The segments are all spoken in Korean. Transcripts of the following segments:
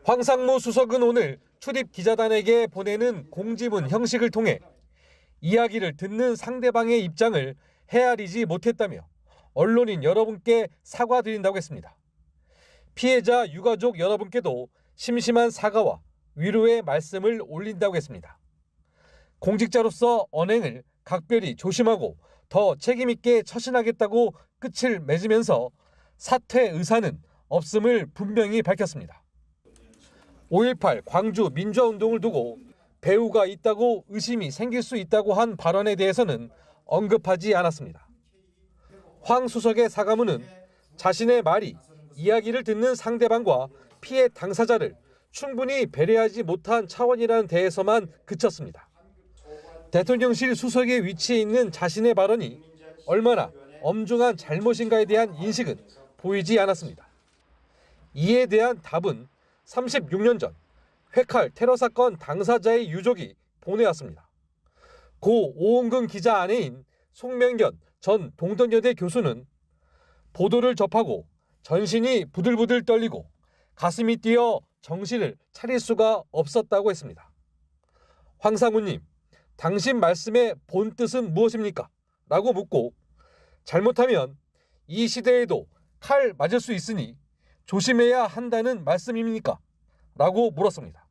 황상무 수석은 오늘 출입 기자단에게 보내는 공지문 형식을 통해 이야기를 듣는 상대방의 입장을 헤아리지 못했다며 언론인 여러분께 사과드린다고 했습니다. 피해자 유가족 여러분께도 심심한 사과와 위로의 말씀을 올린다고 했습니다. 공직자로서 언행을 각별히 조심하고 더 책임있게 처신하겠다고 끝을 맺으면서 사퇴 의사는 없음을 분명히 밝혔습니다. 5.18 광주 민주화운동을 두고 배후가 있다고 의심이 생길 수 있다고 한 발언에 대해서는 언급하지 않았습니다. 황 수석의 사과문은 자신의 말이 이야기를 듣는 상대방과 피해 당사자를 충분히 배려하지 못한 차원이라는 데에서만 그쳤습니다. 대통령실 수석의 위치에 있는 자신의 발언이 얼마나 엄중한 잘못인가에 대한 인식은 보이지 않았습니다. 이에 대한 답은 36년 전 회칼 테러 사건 당사자의 유족이 보내왔습니다. 고 오은근 기자 아내인 송명견 전 동덕여대 교수는 보도를 접하고 전신이 부들부들 떨리고 가슴이 뛰어 정신을 차릴 수가 없었다고 했습니다. 황상무님, 당신 말씀의 본 뜻은 무엇입니까? 라고 묻고 잘못하면 이 시대에도 칼 맞을 수 있으니 조심해야 한다는 말씀입니까? 라고 물었습니다.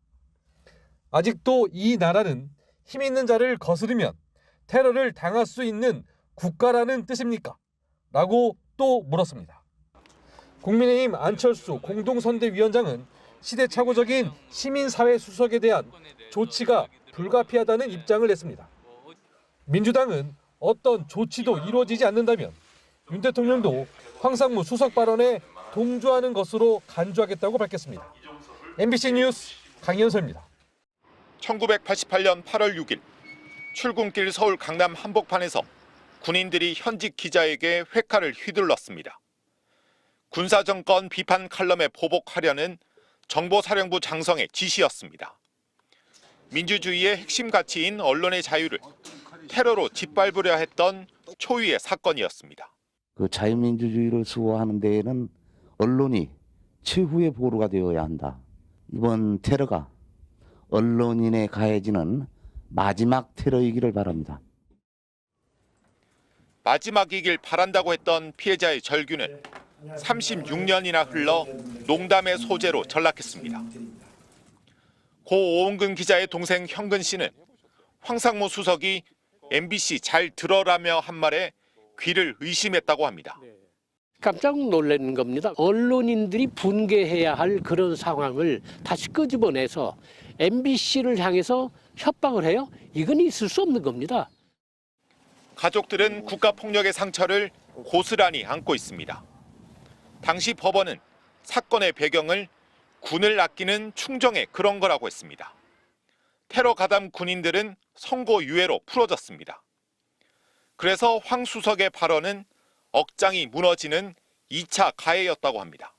아직도 이 나라는 힘 있는 자를 거스르면 테러를 당할 수 있는 국가라는 뜻입니까? 라고 또 물었습니다. 국민의힘 안철수 공동선대위원장은 시대착오적인 시민사회 수석에 대한 조치가 불가피하다는 입장을 냈습니다. 민주당은 어떤 조치도 이루어지지 않는다면 윤 대통령도 황상무 수석 발언에 동조하는 것으로 간주하겠다고 밝혔습니다. MBC 뉴스 강현서입니다. 1988년 8월 6일 출근길 서울 강남 한복판에서 군인들이 현직 기자에게 회칼을 휘둘렀습니다. 군사정권 비판 칼럼에 보복하려는 정보사령부 장성의 지시였습니다. 민주주의의 핵심 가치인 언론의 자유를 테러로 짓밟으려 했던 초유의 사건이었습니다. 그 자유민주주의를 수호하는 데에는 언론이 최후의 보루가 되어야 한다. 이번 테러가 언론인에 가해지는 마지막 테러이기를 바랍니다. 마지막이길 바란다고 했던 피해자의 절규는 36년이나 흘러 농담의 소재로 전락했습니다. 고 오은근 기자의 동생 형근 씨는 황상무 수석이 MBC 잘 들어라며 한 말에 귀를 의심했다고 합니다. 깜짝 놀라는 겁니다. 언론인들이 분개해야 할 그런 상황을 다시 끄집어내서 MBC를 향해서 협박을 해요? 이건 있을 수 없는 겁니다. 가족들은 국가폭력의 상처를 고스란히 안고 있습니다. 당시 법원은 사건의 배경을 군을 아끼는 충정의 그런 거라고 했습니다. 테러 가담 군인들은 선고유예로 풀어졌습니다. 그래서 황 수석의 발언은 억장이 무너지는 2차 가해였다고 합니다.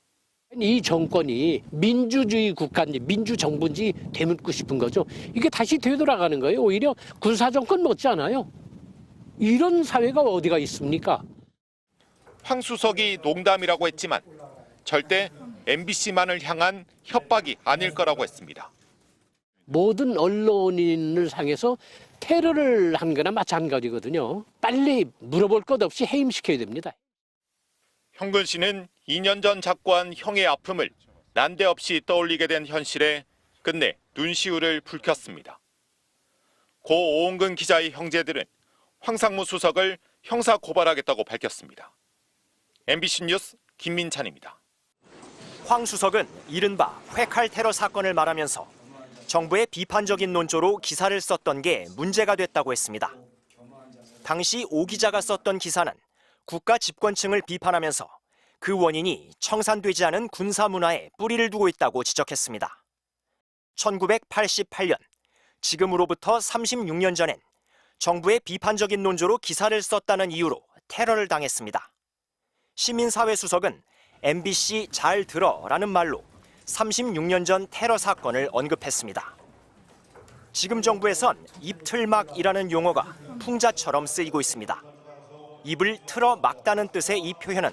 이 정권이 민주주의 국가인지 민주정부인지 되묻고 싶은 거죠. 이게 다시 되돌아가는 거예요. 오히려 군사정권 못지않아요. 이런 사회가 어디가 있습니까? 황 수석이 농담이라고 했지만 절대 MBC만을 향한 협박이 아닐 거라고 했습니다. 모든 언론인을 향해서 테러를 한 거나 마찬가지거든요. 빨리 물어볼 것 없이 해임시켜야 됩니다. 형근 씨는 2년 전 작고한 형의 아픔을 난데없이 떠올리게 된 현실에 끝내 눈시울을 붉혔습니다. 고 오은근 기자의 형제들은 황상무 수석을 형사 고발하겠다고 밝혔습니다. MBC 뉴스 김민찬입니다. 황 수석은 이른바 회칼 테러 사건을 말하면서 정부의 비판적인 논조로 기사를 썼던 게 문제가 됐다고 했습니다. 당시 오 기자가 썼던 기사는 국가 집권층을 비판하면서 그 원인이 청산되지 않은 군사 문화에 뿌리를 두고 있다고 지적했습니다. 1988년, 지금으로부터 36년 전엔 정부의 비판적인 논조로 기사를 썼다는 이유로 테러를 당했습니다. 시민사회 수석은 MBC 잘 들어라는 말로 36년 전 테러 사건을 언급했습니다. 지금 정부에선 입틀막이라는 용어가 풍자처럼 쓰이고 있습니다. 입을 틀어 막다는 뜻의 이 표현은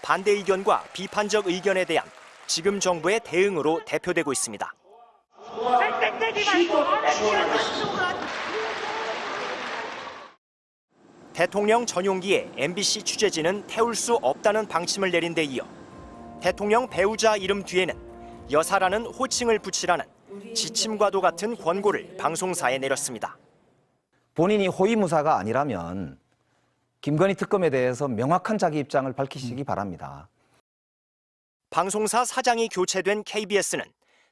반대 의견과 비판적 의견에 대한 지금 정부의 대응으로 대표되고 있습니다. 대통령 전용기에 MBC 취재진은 태울 수 없다는 방침을 내린 데 이어 대통령 배우자 이름 뒤에는 여사라는 호칭을 붙이라는 지침과도 같은 권고를 방송사에 내렸습니다. 본인이 호위무사가 아니라면 김건희 특검에 대해서 명확한 자기 입장을 밝히시기 바랍니다. 방송사 사장이 교체된 KBS는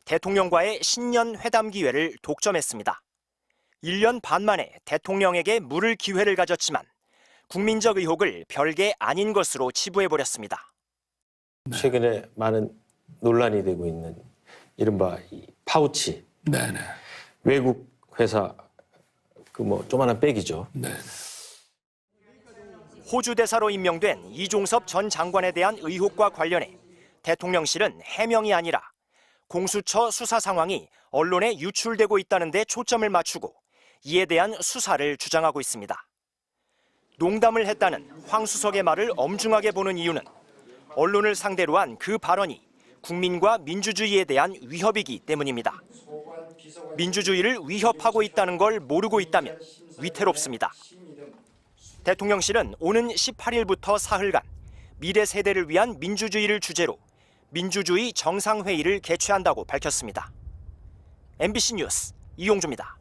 대통령과의 신년 회담 기회를 독점했습니다. 1년 반 만에 대통령에게 물을 기회를 가졌지만 국민적 의혹을 별게 아닌 것으로 치부해버렸습니다. 최근에 많은 논란이 되고 있는 이른바 이 파우치, 외국 회사 조만한 백이죠. 호주 대사로 임명된 이종섭 전 장관에 대한 의혹과 관련해 대통령실은 해명이 아니라 공수처 수사 상황이 언론에 유출되고 있다는 데 초점을 맞추고 이에 대한 수사를 주장하고 있습니다. 농담을 했다는 황 수석의 말을 엄중하게 보는 이유는 언론을 상대로 한 그 발언이 국민과 민주주의에 대한 위협이기 때문입니다. 민주주의를 위협하고 있다는 걸 모르고 있다면 위태롭습니다. 대통령실은 오는 18일부터 사흘간 미래 세대를 위한 민주주의를 주제로 민주주의 정상회의를 개최한다고 밝혔습니다. MBC 뉴스 이용주입니다.